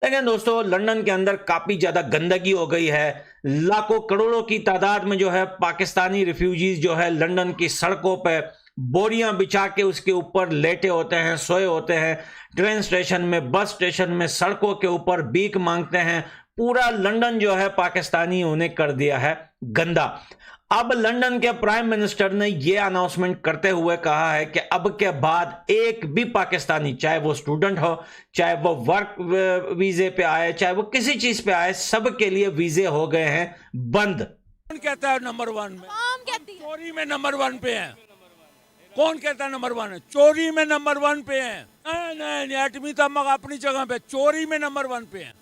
देखिए दोस्तों, लंदन के अंदर काफी ज्यादा गंदगी हो गई है। लाखों करोड़ों की तादाद में जो है पाकिस्तानी रिफ्यूजीज जो है लंदन की सड़कों पे बोरियां बिछा के उसके ऊपर लेटे होते हैं, सोए होते हैं। ट्रेन स्टेशन में, बस स्टेशन में, सड़कों के ऊपर भीख मांगते हैं। पूरा लंदन जो है पाकिस्तानियों ने कर दिया है गंदा। अब लंदन के प्राइम मिनिस्टर ने यह अनाउंसमेंट करते हुए कहा है कि अब के बाद एक भी पाकिस्तानी, चाहे वो स्टूडेंट हो, चाहे वो वर्क वीजे पे आए, चाहे वो किसी चीज पे आए, सबके लिए वीजे हो गए हैं बंद। कौन कहता है नंबर वन में? चोरी में नंबर वन पे है। कौन कहता है नंबर वन है? चोरी में नंबर वन पे है। नहीं, एटमी तमक अपनी जगह पे, चोरी में नंबर वन पे है।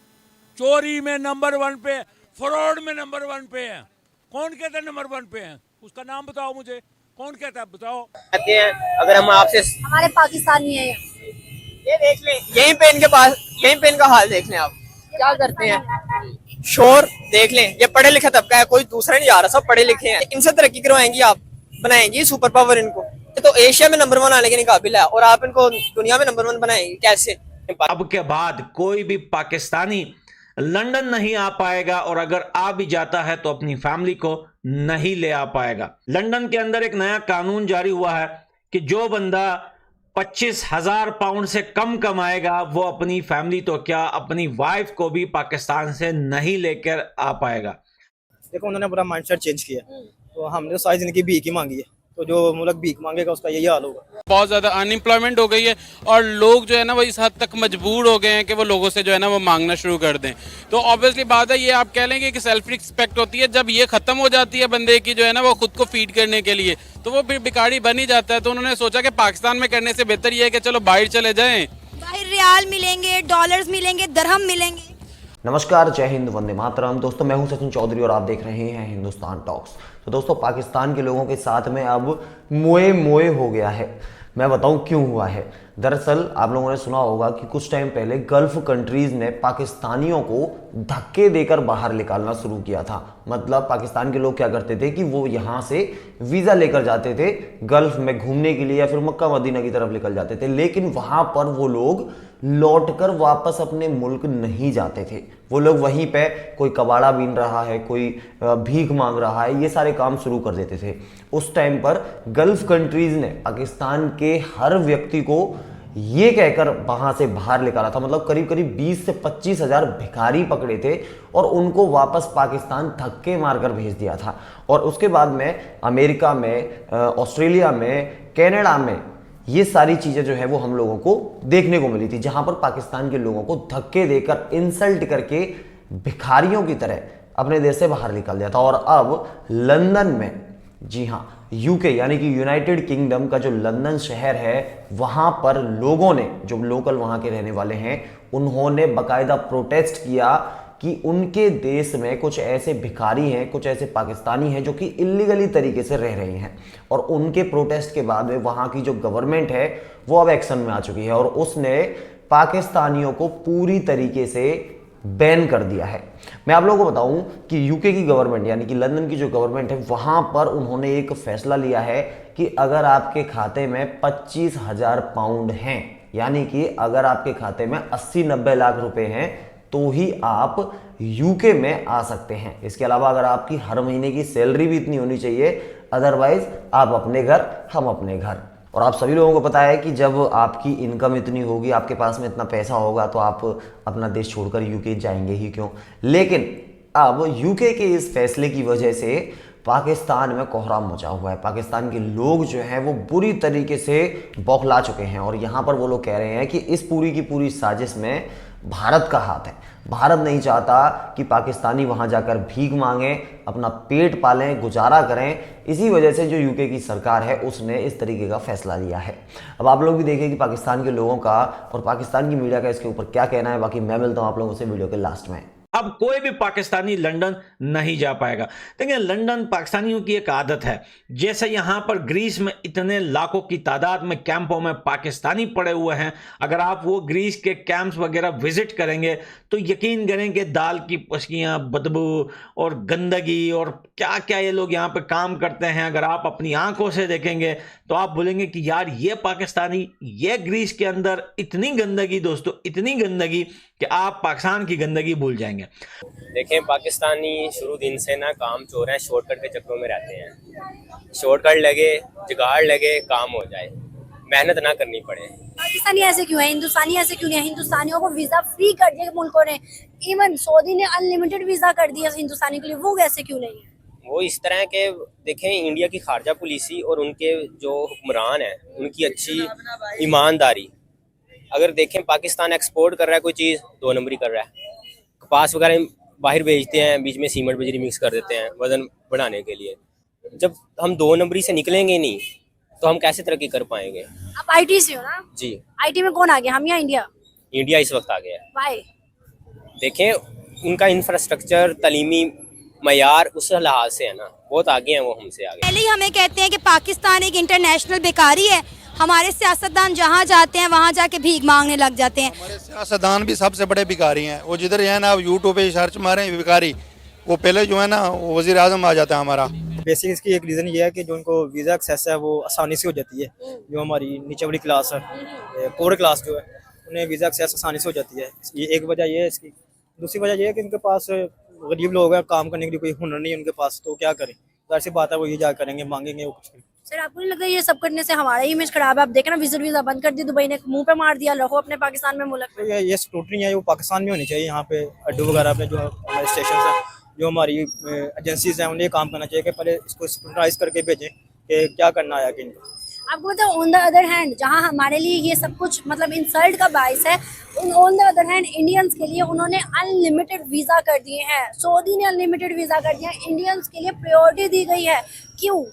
चोरी में नंबर वन पे, फ्रॉड में नंबर वन पे है। कौन कहता है नंबर वन पे है? उसका नाम बताओ मुझे, कौन कहता है? बताओ। कहते हैं अगर हम आपसे, हमारे पाकिस्तानी है ये देख लें, यहीं पे इनके पास, यहीं पे इनका हाल देख लें आप क्या करते हैं। शोर देख लें, ये पढ़े लिखे तबका है, कोई दूसरा नहीं आ रहा, सब पढ़े लिखे हैं। इनसे तरक्की करवाएंगी आप, बनाएंगी सुपर पावर इनको। तो एशिया में नंबर वन आने के काबिल है और आप इनको दुनिया में नंबर वन बनाएंगे कैसे? अब के बाद कोई भी पाकिस्तानी लंदन नहीं आ पाएगा, और अगर आ भी जाता है तो अपनी फैमिली को नहीं ले आ पाएगा। लंदन के अंदर एक नया कानून जारी हुआ है कि जो बंदा 25,000 पाउंड से कम कमाएगा वो अपनी फैमिली तो क्या, अपनी वाइफ को भी पाकिस्तान से नहीं लेकर आ पाएगा। देखो उन्होंने पूरा माइंडसेट चेंज किया, तो हमने तो सारी जिंदगी भीख ही मांगी है, तो जो मुल्क भीख मांगेगा उसका यही हाल होगा। बहुत ज़्यादा अनएम्प्लॉयमेंट हो गई है और लोग जो है ना वो इस हद तक मजबूर हो गए हैं कि वो लोगों से जो है ना वो मांगना शुरू कर दें। तो ऑब्वियसली बात है, ये आप कह लेंगे कि सेल्फ रिस्पेक्ट होती है। जब ये खत्म हो जाती है बंदे की जो है ना वो खुद को फीड करने के लिए, तो वो फिर भिखारी बन ही जाता है। तो उन्होंने सोचा कि पाकिस्तान में करने से बेहतर ये है कि चलो बाहर चले जाएं। बाहर रियाल मिलेंगे, डॉलर्स मिलेंगे, दरहम मिलेंगे। नमस्कार, जय हिंद, वंदे मातरम। दोस्तों मैं हूं सचिन चौधरी और आप देख रहे हैं हिंदुस्तान टॉक्स। तो दोस्तों पाकिस्तान के लोगों के साथ में अब मोए मोए हो गया है। मैं बताऊं क्यों हुआ है। दरअसल आप लोगों ने सुना होगा कि कुछ टाइम पहले गल्फ कंट्रीज ने पाकिस्तानियों को धक्के देकर बाहर निकालना शुरू किया था। मतलब पाकिस्तान के लोग क्या करते थे कि वो यहाँ से वीज़ा लेकर जाते थे गल्फ में घूमने के लिए या फिर मक्का मदीना की तरफ निकल जाते थे, लेकिन वहाँ पर वो लोग लौटकर वापस अपने मुल्क नहीं जाते थे। वो लोग वहीं पे कोई कबाड़ा बीन रहा है, कोई भीख मांग रहा है, ये सारे काम शुरू कर देते थे। उस टाइम पर गल्फ कंट्रीज ने पाकिस्तान के हर व्यक्ति को ये कहकर वहां से बाहर निकाला था। मतलब करीब करीब 20 से 25 हजार भिखारी पकड़े थे और उनको वापस पाकिस्तान धक्के मारकर भेज दिया था। और उसके बाद में अमेरिका में, ऑस्ट्रेलिया में, कनाडा में ये सारी चीजें जो है वो हम लोगों को देखने को मिली थी, जहां पर पाकिस्तान के लोगों को धक्के देकर, इंसल्ट करके भिखारियों की तरह अपने देश से बाहर निकाल दिया था। और अब लंदन में, जी हाँ, यूके यानी कि यूनाइटेड किंगडम का जो लंदन शहर है, वहां पर लोगों ने, जो लोकल वहां के रहने वाले हैं, उन्होंने बाकायदा प्रोटेस्ट किया कि उनके देश में कुछ ऐसे भिखारी हैं, कुछ ऐसे पाकिस्तानी हैं जो कि इल्लीगली तरीके से रह रहे हैं। और उनके प्रोटेस्ट के बाद में वहां की जो गवर्नमेंट है वो अब एक्शन में आ चुकी है और उसने पाकिस्तानियों को पूरी तरीके से बैन कर दिया है। मैं आप लोगों को बताऊं कि यूके की गवर्नमेंट यानी कि लंदन की जो गवर्नमेंट है, वहां पर उन्होंने एक फैसला लिया है कि अगर आपके खाते में 25,000 पाउंड हैं, यानी कि अगर आपके खाते में 80-90 लाख रुपए हैं, तो ही आप यूके में आ सकते हैं। इसके अलावा अगर आपकी हर महीने की सैलरी भी इतनी होनी चाहिए, अदरवाइज आप अपने घर, हम अपने घर। और आप सभी लोगों को पता है कि जब आपकी इनकम इतनी होगी, आपके पास में इतना पैसा होगा, तो आप अपना देश छोड़कर यूके जाएंगे ही क्यों। लेकिन अब यूके के इस फैसले की वजह से पाकिस्तान में कोहराम मचा हुआ है। पाकिस्तान के लोग जो हैं वो बुरी तरीके से बौखला चुके हैं और यहाँ पर वो लोग कह रहे हैं कि इस पूरी की पूरी साजिश में भारत का हाथ है। भारत नहीं चाहता कि पाकिस्तानी वहां जाकर भीख मांगे, अपना पेट पालें, गुजारा करें। इसी वजह से जो यूके की सरकार है उसने इस तरीके का फैसला लिया है। अब आप लोग भी देखें कि पाकिस्तान के लोगों का और पाकिस्तान की मीडिया का इसके ऊपर क्या कहना है। बाकी मैं मिलता हूं आप लोगों से वीडियो के लास्ट में। अब कोई भी पाकिस्तानी लंदन नहीं जा पाएगा। देखिए, लंदन पाकिस्तानियों की एक आदत है, जैसे यहां पर ग्रीस में इतने लाखों की तादाद में कैंपों में पाकिस्तानी पड़े हुए हैं। अगर आप वो ग्रीस के कैंप्स वगैरह विजिट करेंगे तो यकीन करेंगे दाल की पसकियां, बदबू और गंदगी और क्या क्या ये लोग यहाँ पे काम करते हैं, अगर आप अपनी आंखों से देखेंगे तो आप बोलेंगे कि यार ये पाकिस्तानी, ये ग्रीस के अंदर इतनी गंदगी, दोस्तों इतनी गंदगी कि आप पाकिस्तान की गंदगी भूल जाएंगे। देखें, पाकिस्तानी शुरू दिन से ना काम चोर हैं, शॉर्टकट के चक्करों में रहते हैं। शॉर्टकट लगे, जुगाड़ लगे, काम हो जाए, मेहनत ना करनी पड़े। पाकिस्तानी ऐसे क्यों है, हिंदुस्तानी ऐसे क्यों नहीं है? हिंदुस्तानियों को वीजा फ्री कर दिया मुल्कों ने, इवन सऊदी ने अनलिमिटेड वीजा कर दिया हिंदुस्तानी के लिए, वो वैसे क्यों नहीं है? वो इस तरह के, देखें, इंडिया की खारजा पुलिसी और उनके जो हुक्मरान हैं उनकी अच्छी ईमानदारी। अगर देखें, पाकिस्तान एक्सपोर्ट कर रहा है कोई चीज़, 2 नंबरी कर रहा है। कपास वगैरह बाहर भेजते हैं, बीच में सीमेंट बजरी मिक्स कर देते हैं वजन बढ़ाने के लिए। जब हम 2 नंबरी से निकलेंगे नहीं तो हम कैसे तरक्की कर पाएंगे? आप आईटी से हो ना? जी। आईटी में कौन आ गया, हम या इंडिया? इंडिया इस वक्त आ गया है। वाई? देखें, उनका इंफ्रास्ट्रक्चर, तलीमी मयार उस लिहाज से है ना, बहुत आगे हैं वो हमसे आगे। पहले ही हमें कहते हैं कि पाकिस्तान एक इंटरनेशनल बेकारी है, हमारे सियासतदान जहाँ जाते हैं वहाँ जाके भीख मांगने लग जाते हैं। हमारे सियासतदान भी सबसे बड़े भिखारी हैं। वो जिधर है ना, आप यूट्यूब पे सर्च मारें भिखारी, वो पहले जो है ना वो वज़ीर आज़म आ जाता है हमारा। बेसिक इसकी एक रीज़न ये है कि जो उनको वीज़ा एक्सेस है वो आसानी से हो जाती है। जो हमारी नीचे वाली क्लास है, पुअर क्लास जो है, उन्हें वीज़ा एक्सेस आसानी से हो जाती है। ये एक वजह ये है इसकी। दूसरी वजह ये है कि उनके पास गरीब लोग हैं, काम करने के लिए कोई हुनर नहीं है उनके पास, तो क्या करें? जाहिर सी बात है वो ये जा करेंगे, मांगेंगे वो कुछ नहीं। सर, आपको नहीं लगता ये सब करने से हमारा इमेज खराब है? आप देखें ना, विजिट वीजा बंद कर दी दुबई ने, मुंह पे मार दिया, रहो अपने पाकिस्तान में मुल्क में। ये स्क्रूटनी है वो पाकिस्तान में होनी चाहिए। यहाँ पे अड्डू वगैरह पे जो हमारे स्टेशन है, जो हमारी एजेंसीज हैं, उन्हें काम करना चाहिए कि पहले इसको स्क्रूटनाइज करके भेजें कि क्या करना है कि इनको। आपको पता है, ऑन द अदर हैंड जहाँ हमारे लिए ये सब कुछ मतलब इंसल्ट का बाइस है, on the other hand Indians के लिए उन्होंने अनलिमिटेड वीजा कर दिए हैं। सऊदी ने अनलिमिटेड वीजा कर दिया है, इंडियंस के लिए प्रायोरिटी दी गई है। क्यों?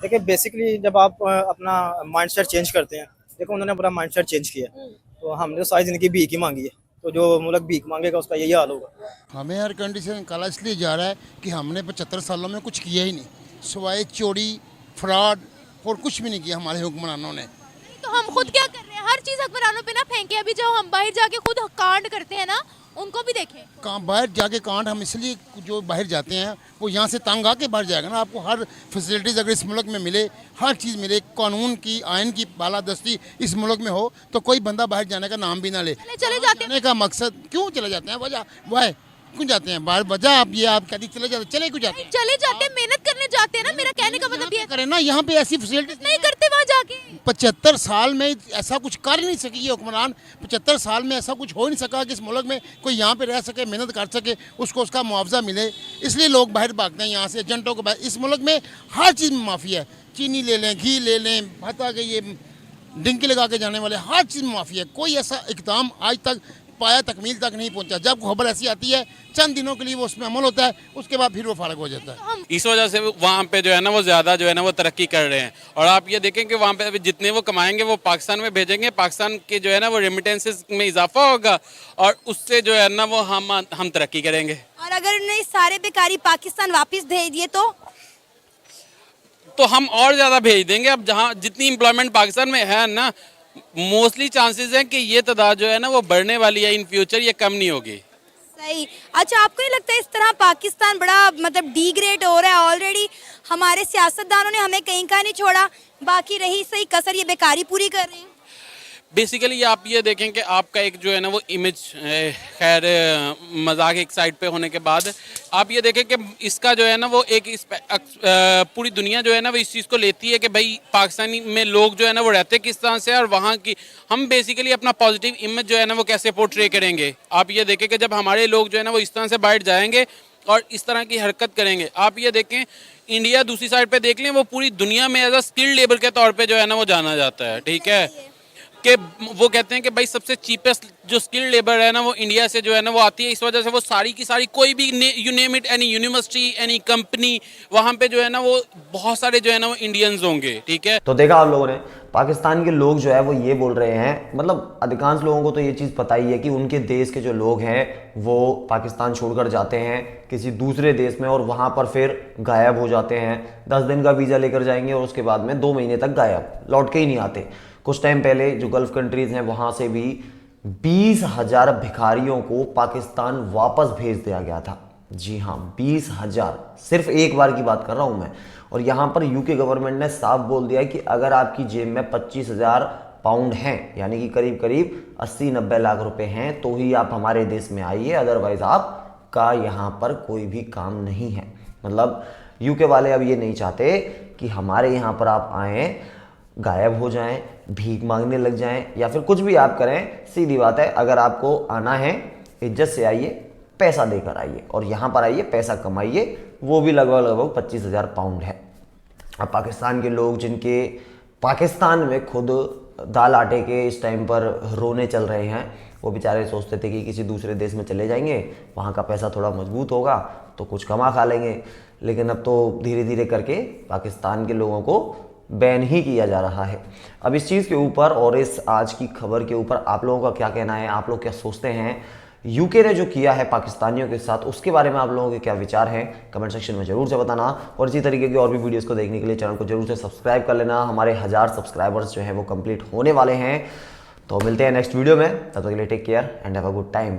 देखिए, बेसिकली जब आप अपना माइंडसेट चेंज करते हैं, देखो उन्होंने अपना माइंडसेट चेंज किया, तो हमने तो सारी जिंदगी भीख ही मांगी है, तो जो मुल्क भीख मांगेगा उसका यही हाल होगा। हमें हर कंडीशन निकाला इसलिए जा रहा है कि हमने 75 सालों में कुछ किया ही नहीं, सिवाय चोरी, फ्रॉड और कुछ भी नहीं किया हमारे हुक्मरानों ने। तो हम खुद क्या कर रहे हैं? हर चीज हुक्मरानों पे ना फेंके। अभी जब हम बाहर जाके खुद कांड करते हैं ना, उनको भी देखें। कहाँ बाहर जाके कांड, हम इसलिए जो बाहर जाते हैं वो यहाँ से तंग आके बाहर जाएगा ना। आपको हर फैसिलिटीज़ अगर इस मुल्क में मिले, हर चीज़ मिले, कानून की, आयन की बालादस्ती इस मुल्क में हो, तो कोई बंदा बाहर जाने का नाम भी ना ले। चले जाते हैं। जाने का मकसद क्यों चले जाते हैं? वजह वह क्यों जाते हैं बाहर? वजह आप ये आप कहती चले जाते, चले क्यों जाते हैं? चले जाते हैं, मेहनत करने जाते हैं ना। मेरा कहने का मतलब ये करें ना, यहाँ पे ऐसी फैसिलिटीज नहीं करते वहाँ जाके। 75 साल में ऐसा कुछ कर नहीं सकी ये हुक्मरान। 75 साल में ऐसा कुछ हो नहीं सका कि इस मुल्क में कोई यहाँ पे रह सके, मेहनत कर सके, उसको उसका मुआवजा मिले। इसलिए लोग बाहर भागते हैं यहाँ से, एजेंटों को बाहर। इस मुल्क में हर चीज़ में माफिया है। चीनी ले लें, घी ले लें, हता के ये डिंकी लगा के जाने वाले, हर चीज़ में माफिया है। कोई ऐसा इक़दाम आज तक पाया तकमील तक नहीं पहुंचा। जब खबर ऐसी आती है, चंद दिनों के लिए वो उसमें अमल होता है, उसके बाद फिर वो फारग हो जाता है। इस वजह से वहाँ पे जो है ना वो ज़्यादा जो है ना वो तरक्की कर रहे हैं। और आप ये देखें कि वहाँ पे अभी जितने वो कमाएंगे वो पाकिस्तान में भेजेंगे, पाकिस्तान के जो है ना वो रेमिटेंसेस में इजाफा होगा और उससे जो है ना वो हम तरक्की करेंगे। और अगर उन्हें सारे बेकारी पाकिस्तान वापस भेज दिए तो हम और ज़्यादा भेज देंगे। अब जहाँ जितनी एम्प्लॉयमेंट पाकिस्तान में है ना, मोस्टली चांसेस हैं कि ये तादाद जो है ना वो बढ़ने वाली है इन फ्यूचर, ये कम नहीं होगी। सही। अच्छा, आपको नहीं लगता इस तरह पाकिस्तान बड़ा मतलब डिग्रेड हो रहा है? ऑलरेडी हमारे सियासतदानों ने हमें कहीं का नहीं छोड़ा, बाकी रही सही कसर ये बेकारी पूरी कर रहे हैं। बेसिकली आप ये देखें कि आपका एक जो है ना वो इमेज, खैर मजाक एक साइड पे होने के बाद, आप ये देखें कि इसका जो है ना वो एक पूरी दुनिया जो है ना वो इस चीज़ को लेती है कि भाई पाकिस्तानी में लोग जो है ना वो रहते किस तरह से, और वहाँ की हम बेसिकली अपना पॉजिटिव इमेज जो है ना वो कैसे पोर्ट्रे करेंगे। आप ये देखें कि जब हमारे लोग जो है ना वो इस तरह से बाहर जाएंगे और इस तरह की हरकत करेंगे। आप ये देखें, इंडिया दूसरी साइड पर देख लें, वो पूरी दुनिया में एज अ स्किल्ड लेबर के तौर पर जो है ना वो जाना जाता है। ठीक है कि वो कहते हैं कि भाई सबसे चीपेस्ट जो स्किल्ड लेबर है ना वो इंडिया से जो है ना वो आती है। इस वजह से वो सारी की सारी कोई भी you name it, any university, any company, वहाँ पे जो है ना वो बहुत सारे जो है ना वो इंडियंस होंगे। ठीक है, तो देखा आप लोगों ने, पाकिस्तान के लोग जो है वो ये बोल रहे हैं, मतलब अधिकांश लोगों को तो ये चीज़ पता ही है कि उनके देश के जो लोग हैं वो पाकिस्तान छोड़कर जाते हैं किसी दूसरे देश में और वहाँ पर फिर गायब हो जाते हैं। 10 दिन का वीज़ा लेकर जाएंगे और उसके बाद में 2 महीने तक गायब, लौट के ही नहीं आते। कुछ टाइम पहले जो गल्फ कंट्रीज़ हैं वहाँ से भी 20,000 भिखारियों को पाकिस्तान वापस भेज दिया गया था। जी हाँ, 20,000, सिर्फ एक बार की बात कर रहा हूँ मैं। और यहाँ पर यूके गवर्नमेंट ने साफ बोल दिया है कि अगर आपकी जेब में पाउंड हैं, यानी कि करीब करीब 80-90 लाख रुपए हैं, तो ही आप हमारे देश में आइए, अदरवाइज आपका यहाँ पर कोई भी काम नहीं है। मतलब यूके वाले अब ये नहीं चाहते कि हमारे यहाँ पर आप आएँ, गायब हो जाएं, भीख मांगने लग जाएं या फिर कुछ भी आप करें। सीधी बात है, अगर आपको आना है इज्जत से आइए, पैसा देकर आइए और यहाँ पर आइए, पैसा कमाइए, वो भी लगभग 25,000 पाउंड है। अब पाकिस्तान के लोग जिनके पाकिस्तान में खुद दाल आटे के इस टाइम पर रोने चल रहे हैं, वो बेचारे सोचते थे कि किसी दूसरे देश में चले जाएंगे, वहाँ का पैसा थोड़ा मजबूत होगा तो कुछ कमा खा लेंगे, लेकिन अब तो धीरे धीरे करके पाकिस्तान के लोगों को बैन ही किया जा रहा है। अब इस चीज़ के ऊपर और इस आज की खबर के ऊपर आप लोगों का क्या कहना है, आप लोग क्या सोचते हैं? यूके ने जो किया है पाकिस्तानियों के साथ, उसके बारे में आप लोगों के क्या विचार हैं, कमेंट सेक्शन में जरूर से बताना। और इसी तरीके की और भी वीडियोस को देखने के लिए चैनल को जरूर से सब्सक्राइब कर लेना। हमारे 1000 सब्सक्राइबर्स जो है वो कंप्लीट होने वाले हैं। तो मिलते हैं नेक्स्ट वीडियो में, तब तक के लिए take care and have a good time.